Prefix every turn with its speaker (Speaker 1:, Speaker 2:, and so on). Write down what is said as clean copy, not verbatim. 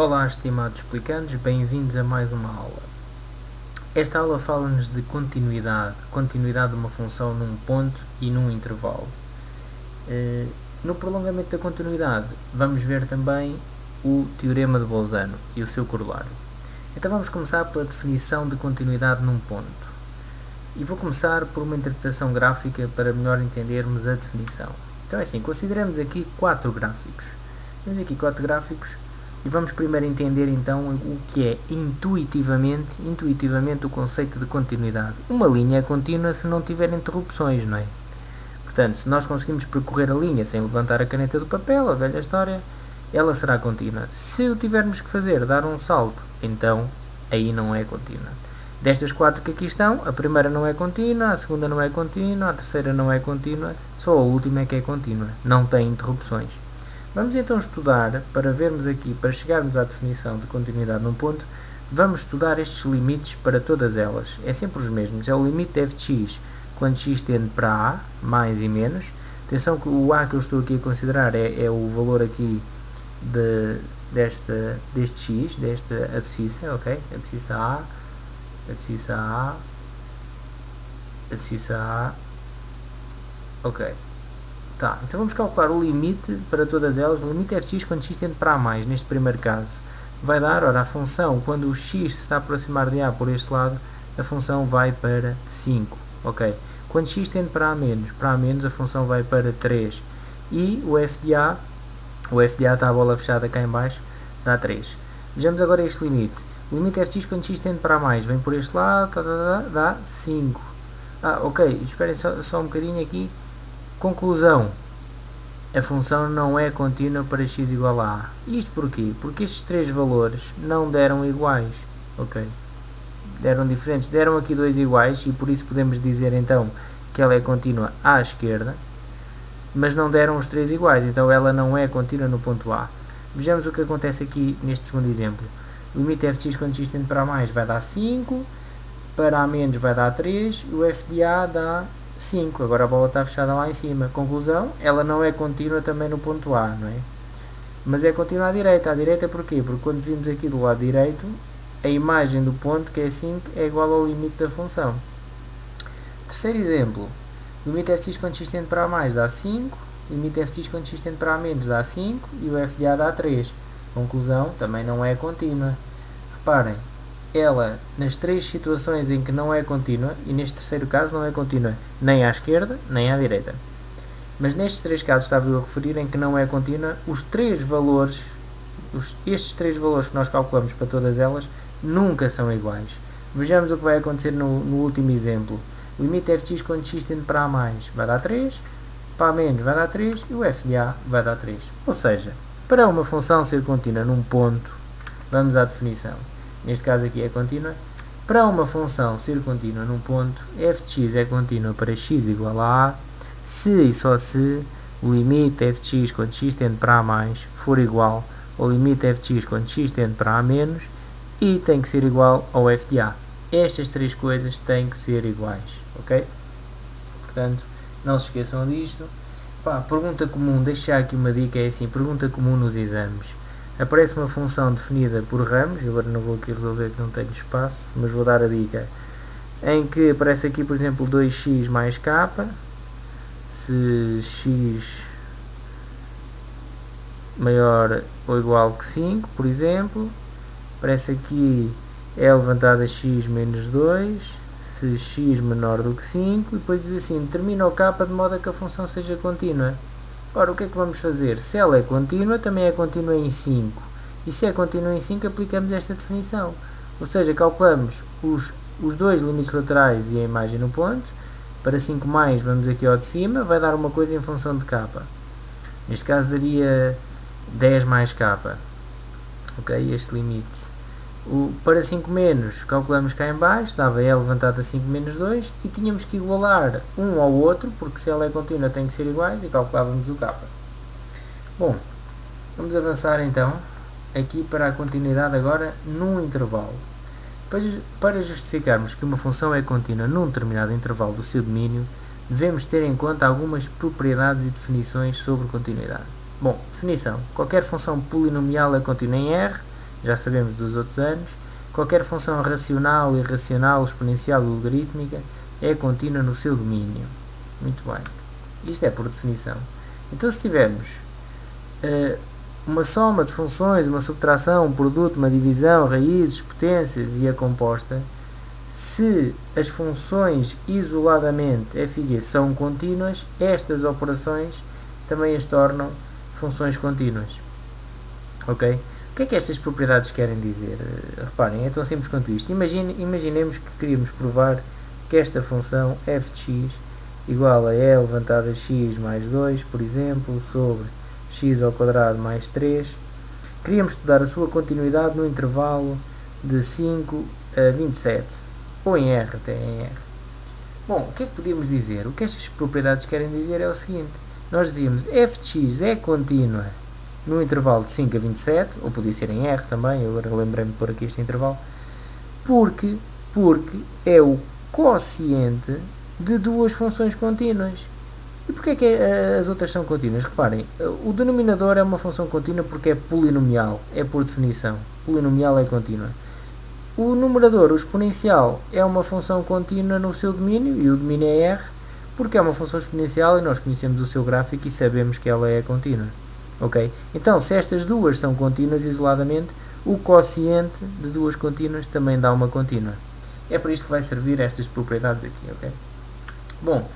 Speaker 1: Olá, estimados explicantes, bem-vindos a mais uma aula. Esta aula fala-nos de continuidade de uma função num ponto e num intervalo. No prolongamento da continuidade, vamos ver também o teorema de Bolzano e o seu corolário. Então vamos começar pela definição de continuidade num ponto. E vou começar por uma interpretação gráfica para melhor entendermos a definição. Então é assim, consideremos aqui 4 gráficos. Temos aqui 4 gráficos. E vamos primeiro entender então o que é intuitivamente o conceito de continuidade. Uma linha é contínua se não tiver interrupções, não é? Portanto, se nós conseguimos percorrer a linha sem levantar a caneta do papel, a velha história, ela será contínua. Se o tivermos que fazer, dar um salto, então aí não é contínua. Destas 4 que aqui estão, a primeira não é contínua, a segunda não é contínua, a terceira não é contínua, só a última é que é contínua, não tem interrupções. Vamos então estudar, para vermos aqui, para chegarmos à definição de continuidade num ponto, vamos estudar estes limites para todas elas. É sempre os mesmos. É o limite de f de x quando x tende para a, mais e menos. Atenção que o a que eu estou aqui a considerar é o valor aqui deste x, desta abscissa, ok? Abscissa a, abscissa a, abscissa a, ok. Tá, então vamos calcular o limite para todas elas. O limite f de x quando x tende para a mais, neste primeiro caso. Vai dar, ora, a função, quando o x se está a aproximar de a por este lado, a função vai para 5. Ok. Quando x tende para a menos, a função vai para 3. E o f de a está a bola fechada cá em baixo, dá 3. Vejamos agora este limite. O limite f de x quando x tende para a mais, vem por este lado, dá 5. Ok, esperem só um bocadinho aqui. Conclusão, a função não é contínua para x igual a a. Isto porquê? Porque estes 3 valores não deram iguais. Ok? Deram diferentes. Deram aqui 2 iguais e por isso podemos dizer então que ela é contínua à esquerda. Mas não deram os 3 iguais, então ela não é contínua no ponto A. Vejamos o que acontece aqui neste segundo exemplo. O limite f de x quando x tende para a mais vai dar 5. Para a menos vai dar 3. E o f de a dá 5, agora a bola está fechada lá em cima. Conclusão, ela não é contínua também no ponto A, não é? Mas é contínua à direita. À direita porquê? Porque quando vimos aqui do lado direito, a imagem do ponto, que é 5, é igual ao limite da função. Terceiro exemplo. Limite f de x quando x tende para a mais dá 5. Limite f de x quando x tende para a menos dá 5. E o f de a dá 3. Conclusão, também não é contínua. Reparem. Ela, nas 3 situações em que não é contínua, e neste terceiro caso não é contínua nem à esquerda, nem à direita. Mas nestes 3 casos estava eu a referir em que não é contínua, os 3 valores, estes 3 valores que nós calculamos para todas elas, nunca são iguais. Vejamos o que vai acontecer no último exemplo. O limite f de x quando x tende para a mais vai dar 3, para a menos vai dar 3 e o f de a vai dar 3. Ou seja, para uma função ser contínua num ponto, vamos à definição. Neste caso aqui é contínua. Para uma função ser contínua num ponto, f de x é contínua para x igual a a, se e só se o limite f de x quando x tende para a mais for igual ao limite f de x quando x tende para a menos e tem que ser igual ao f de a. Estas 3 coisas têm que ser iguais, ok? Portanto, não se esqueçam disto. Pergunta comum, deixar aqui uma dica, é assim, pergunta comum nos exames. Aparece uma função definida por ramos, agora não vou aqui resolver que não tenho espaço, mas vou dar a dica, em que aparece aqui, por exemplo, 2x mais k, se x maior ou igual que 5, por exemplo, aparece aqui é levantado a x menos 2, se x menor do que 5, e depois diz assim, determina o k de modo a que a função seja contínua. Ora, o que é que vamos fazer? Se ela é contínua, também é contínua em 5. E se é contínua em 5, aplicamos esta definição. Ou seja, calculamos os 2 limites laterais e a imagem no ponto. Para 5 mais, vamos aqui ao de cima, vai dar uma coisa em função de k. Neste caso daria 10 mais k. Ok? Este limite. Para 5 menos, calculamos cá em baixo, dava L levantado a 5 menos 2 e tínhamos que igualar um ao outro, porque se ela é contínua tem que ser iguais e calculávamos o k. Bom, vamos avançar então aqui para a continuidade agora num intervalo. Para justificarmos que uma função é contínua num determinado intervalo do seu domínio, devemos ter em conta algumas propriedades e definições sobre continuidade. Bom, definição. Qualquer função polinomial é contínua em R já sabemos dos outros anos. Qualquer função racional, irracional, exponencial ou logarítmica é contínua no seu domínio. Muito bem. Isto é por definição. Então, se tivermos uma soma de funções, uma subtração, um produto, uma divisão, raízes, potências e a composta, se as funções isoladamente f e g são contínuas, estas operações também as tornam funções contínuas. Ok? O que é que estas propriedades querem dizer? Reparem, é tão simples quanto isto. Imaginemos que queríamos provar que esta função f de x igual a e elevado a x mais 2, por exemplo, sobre x ao quadrado mais 3. Queríamos estudar a sua continuidade no intervalo de 5 a 27, ou em R, até em R. Bom, o que é que podíamos dizer? O que estas propriedades querem dizer é o seguinte. Nós dizíamos f de x é contínua no intervalo de 5 a 27, ou podia ser em R também, eu agora lembrei-me de pôr aqui este intervalo, porque é o quociente de duas funções contínuas. E porquê é que as outras são contínuas? Reparem, o denominador é uma função contínua porque é polinomial, é por definição. Polinomial é contínua. O numerador, o exponencial, é uma função contínua no seu domínio, e o domínio é R, porque é uma função exponencial e nós conhecemos o seu gráfico e sabemos que ela é contínua. Ok? Então, se estas duas são contínuas isoladamente, o quociente de duas contínuas também dá uma contínua. É por isto que vai servir estas propriedades aqui. Ok? Bom,